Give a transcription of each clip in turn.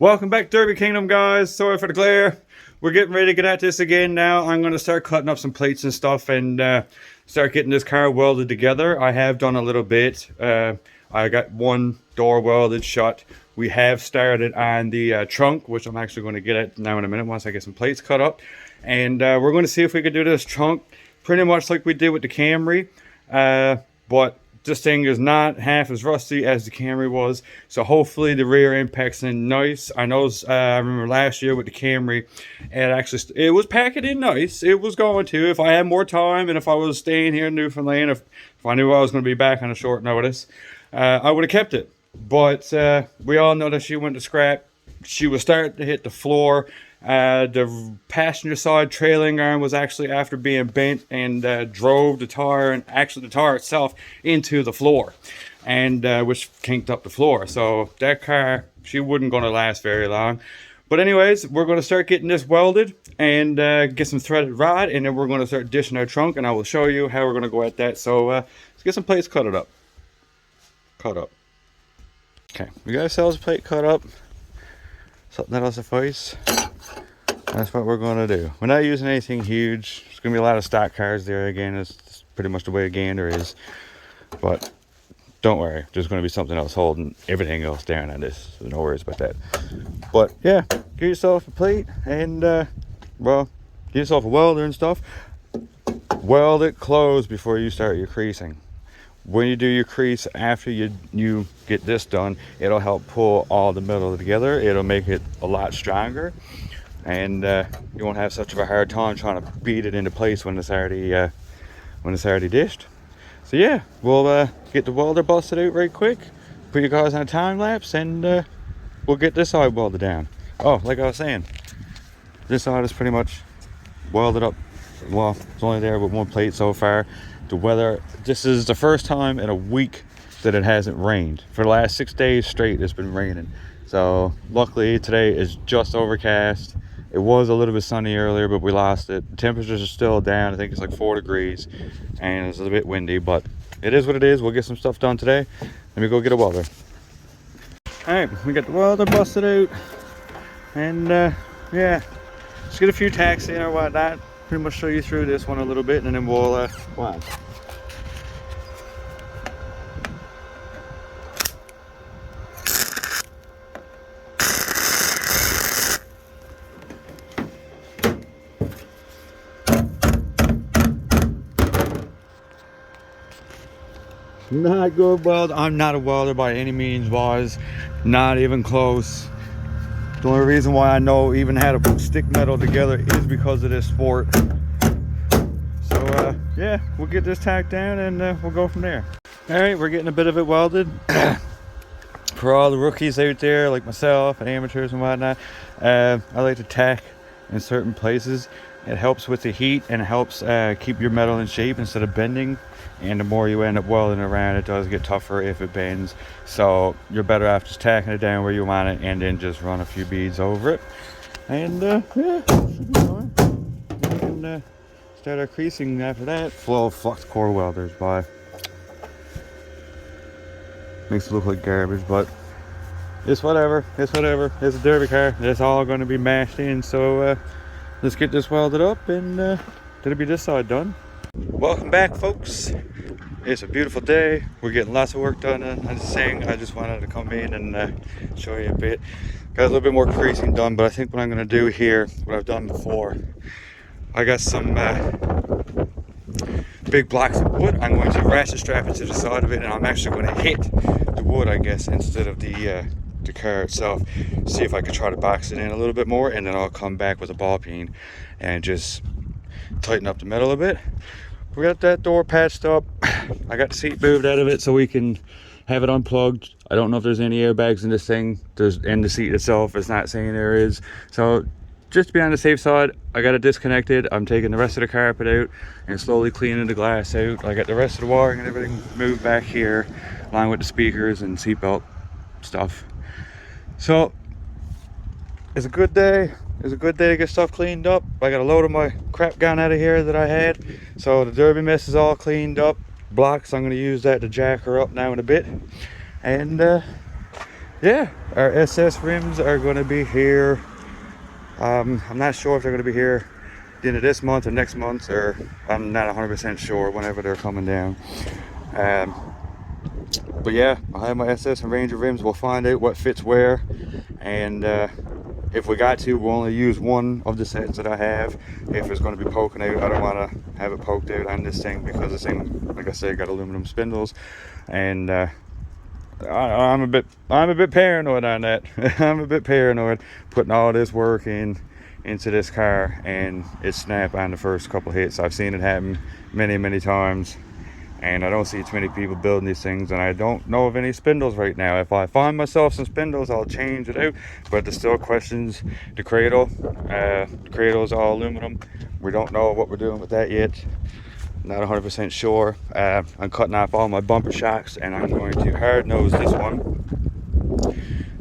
Welcome back, Derby Kingdom, guys. Sorry for the glare. We're getting ready to get at this again now. I'm going to start cutting up some plates and stuff and start getting this car welded together. I have done a little bit. I got one door welded shut. We have started on the trunk, which I'm actually going to get at now in a minute once I get some plates cut up. And we're going to see if we can do this trunk pretty much like we did with the Camry. But this thing is not half as rusty as the Camry was, so hopefully the rear impact's in nice. I know I remember last year with the Camry, it was packing in nice. It was going to, if I had more time and if I was staying here in Newfoundland, if I knew I was going to be back on a short notice, I would have kept it. But we all know that she went to scrap. She was starting to hit the floor. The passenger side trailing arm was actually after being bent and drove the tire, and actually the tire itself, into the floor, and which kinked up the floor. So that car, she wasn't going to last very long. But anyways, we're going to start getting this welded and get some threaded rod, and then we're going to start dishing our trunk, and I will show you how we're going to go at that. So let's get some plates cut up. Okay, we got ourselves a plate cut up. Something that'll suffice. That's what we're going to do. We're not using anything huge. There's going to be a lot of stock cars there again. It's pretty much the way a gander is. But don't worry. There's going to be something else holding everything else down on this. So no worries about that. But yeah, get yourself a plate and, well, get yourself a welder and stuff. Weld it closed before you start your creasing. When you do your crease after you get this done, it'll help pull all the metal together. It'll make it a lot stronger. And you won't have such of a hard time trying to beat it into place when it's already dished. So yeah, we'll get the welder busted out right quick, put you guys on a time lapse, and we'll get this side welded down. Oh, like I was saying, this side is pretty much welded up. Well, it's only there with one plate so far. The weather, this is the first time in a week that it hasn't rained. For the last 6 days straight, it's been raining. So luckily today is just overcast. It was a little bit sunny earlier, but we lost it. The temperatures are still down. I think it's like 4 degrees, and it's a little bit windy, but it is what it is. We'll get some stuff done today. Let me go get a welder. All right, we got the welder busted out, and yeah, just get a few tacks in or whatnot. Pretty much show you through this one a little bit, and then we'll go on. Not good welder. I'm not a welder by any means, boys. Not even close. The only reason why I know even how to put stick metal together is because of this sport. So yeah, we'll get this tacked down and we'll go from there. All right, we're getting a bit of it welded. For all the rookies out there like myself and amateurs and whatnot, I like to tack in certain places. It helps with the heat and it helps keep your metal in shape instead of bending. And the more you end up welding around, it does get tougher if it bends. So you're better off just tacking it down where you want it and then just run a few beads over it. And yeah, should be fine. We can start our creasing after that. Flow of flux core welders, by. Makes it look like garbage, but it's whatever. It's whatever. It's a derby car. It's all going to be mashed in. So let's get this welded up and that'll be this side done. Welcome back, folks. It's a beautiful day. We're getting lots of work done on this thing. I just wanted to come in and show you a bit. Got a little bit more creasing done, but I think what I'm going to do here, what I've done before, I got some big blocks of wood. I'm going to ratchet strap it to the side of it, and I'm actually going to hit the wood, I guess, instead of the car itself. See if I can try to box it in a little bit more, and then I'll come back with a ball peen and just tighten up the metal a bit. We got that door patched up. I got the seat moved out of it so we can have it unplugged. I don't know if there's any airbags in this thing. There's in the seat itself. It's not saying there is. So just to be on the safe side, I got it disconnected. I'm taking the rest of the carpet out and slowly cleaning the glass out. I got the rest of the wiring and everything moved back here, along with the speakers and seatbelt stuff. So it's a good day. It's a good day to get stuff cleaned up. I got a load of my crap gone out of here that I had. So the derby mess is all cleaned up. Blocks, I'm going to use that to jack her up now in a bit. And yeah, our SS rims are going to be here. I'm not sure if they're going to be here the end of this month or next month, or I'm not 100% sure whenever they're coming down. But yeah, I have my SS and Ranger rims. We'll find out what fits where, and if we got to, we'll only use one of the sets that I have. If it's going to be poking out, I don't want to have it poked out on this thing, because this thing, like I said, got aluminum spindles, and I'm a bit paranoid on that. I'm a bit paranoid putting all this work into this car and it snap on the first couple hits. I've seen it happen many times, and I don't see too many people building these things, and I don't know of any spindles right now. If I find myself some spindles, I'll change it out, but there's still questions. The cradle, the cradle is all aluminum. We don't know what we're doing with that yet. Not 100% sure. I'm cutting off all my bumper shocks, and I'm going to hard nose this one.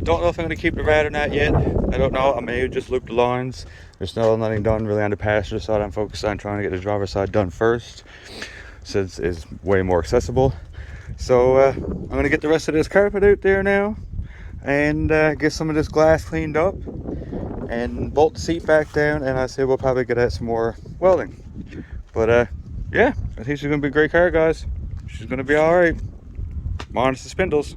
Don't know if I'm going to keep the rad or not yet. I don't know. I may just loop the lines. There's still nothing done really on the passenger side. I'm focused on trying to get the driver's side done first, since it's way more accessible. So I'm going to get the rest of this carpet out there now, and get some of this glass cleaned up, and bolt the seat back down, and I said we'll probably get at some more welding. But yeah, I think she's gonna be a great car, guys. She's gonna be all right, minus the spindles.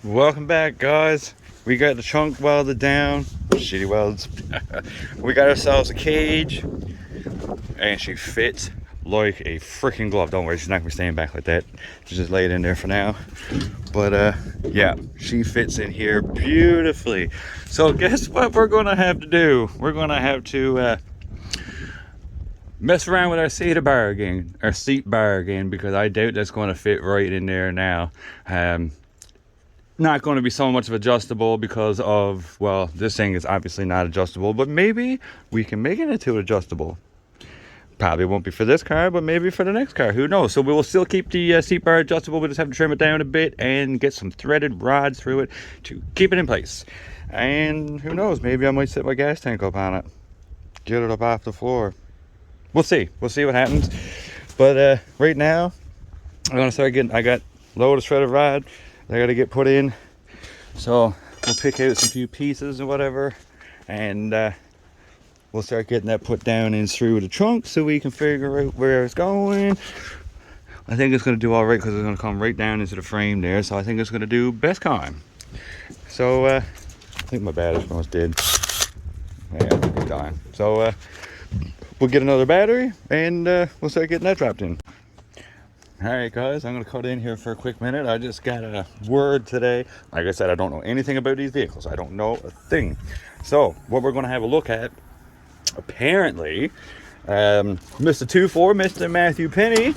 Welcome back, guys. We got the trunk welded down. Shitty welds. We got ourselves a cage, and she fits like a freaking glove. Don't worry, she's not gonna be staying back like that. Just lay it in there for now. But yeah, she fits in here beautifully. So guess what we're gonna have to do? We're gonna have to mess around with our seat bar again, because I doubt that's going to fit right in there now. Not going to be so much of adjustable because of, well, this thing is obviously not adjustable, but maybe we can make it into adjustable. Probably won't be for this car, but maybe for the next car, who knows. So we will still keep the seat bar adjustable. We just have to trim it down a bit and get some threaded rods through it to keep it in place. And who knows, maybe I might set my gas tank up on it, get it up off the floor. We'll see what happens. But right now I'm gonna start getting, I got a load of shredded rod that I gotta get put in, so we'll pick out some few pieces and whatever, and we'll start getting that put down and through the trunk so we can figure out where it's going. I think it's gonna do all right, because it's gonna come right down into the frame there, so I think it's gonna do best time. So I think my battery's almost dead. Yeah, it's dying. So we'll get another battery, and we'll start getting that dropped in. Alright guys, I'm going to cut in here for a quick minute. I just got a word today. Like I said, I don't know anything about these vehicles. I don't know a thing. So, what we're going to have a look at, apparently, Mr. 24, Mr. Matthew Penny,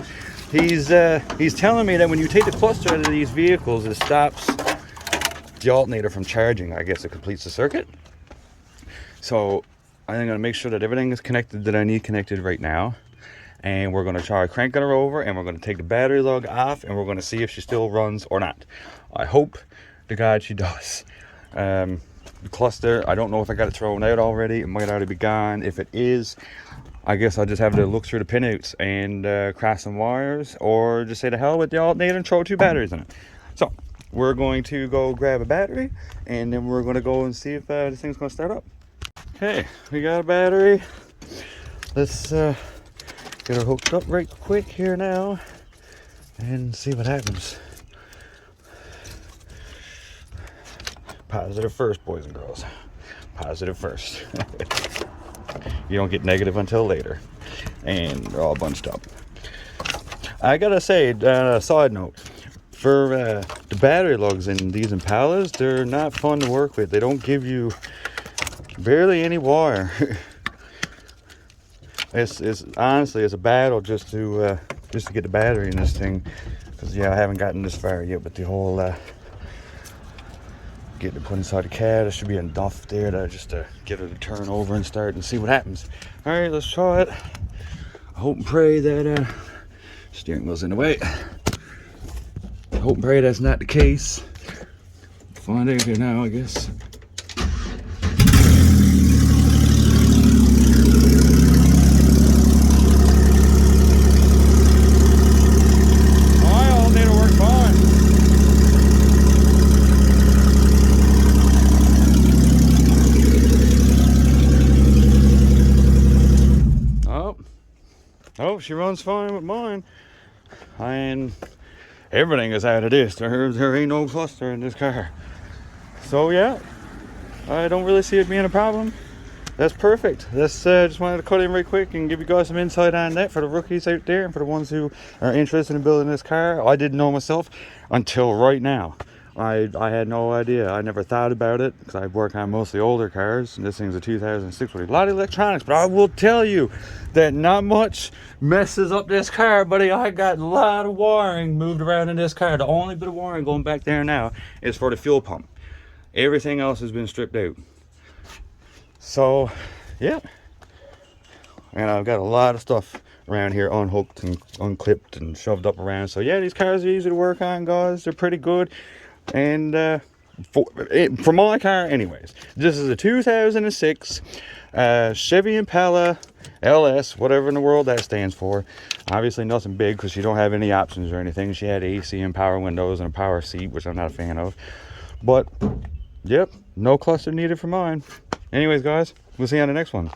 he's telling me that when you take the cluster out of these vehicles, it stops the alternator from charging. I guess it completes the circuit. So, I'm going to make sure that everything is connected that I need connected right now. And we're going to try cranking her over, and we're going to take the battery lug off, and we're going to see if she still runs or not. I hope to God she does. The cluster, I don't know if I got it thrown out already. It might already be gone. If it is, I guess I'll just have to look through the pinouts and cross some wires, or just say to hell with the alternator and throw 2 batteries in it. So we're going to go grab a battery, and then we're going to go and see if this thing's going to start up. Okay, we got a battery. Let's get her hooked up right quick here now and see what happens. Positive first, boys and girls. Positive first. You don't get negative until later. And they're all bunched up. I gotta say, side note, for the battery lugs in these Impalas, they're not fun to work with. They don't give you barely any wire. It's honestly, it's a battle just to get the battery in this thing, because yeah, I haven't gotten this far yet. But the whole getting it put inside the cab, there should be enough there to just get her to turn over and start and see what happens. All right, let's try it. I hope and pray that steering wheel's in the way. I hope and pray that's not the case. Find out here now, I guess. Nope, she runs fine with mine. And everything is out of this. There ain't no cluster in this car. So yeah, I don't really see it being a problem. That's perfect. Just wanted to cut in right quick and give you guys some insight on that for the rookies out there and for the ones who are interested in building this car. I didn't know myself until right now. I had no idea. I never thought about it because I work on mostly older cars, and this thing's a 2006 with a lot of electronics. But I will tell you that not much messes up this car, buddy. I got a lot of wiring moved around in this car. The only bit of wiring going back there now is for the fuel pump. Everything else has been stripped out. So yeah, and I've got a lot of stuff around here unhooked and unclipped and shoved up around. So yeah, these cars are easy to work on, guys. They're pretty good. And for my car anyways, this is a 2006 Chevy Impala LS, whatever in the world that stands for. Obviously nothing big because you don't have any options or anything. She had AC and power windows and a power seat, which I'm not a fan of. But yep, no cluster needed for mine. Anyways, guys, we'll see you on the next one.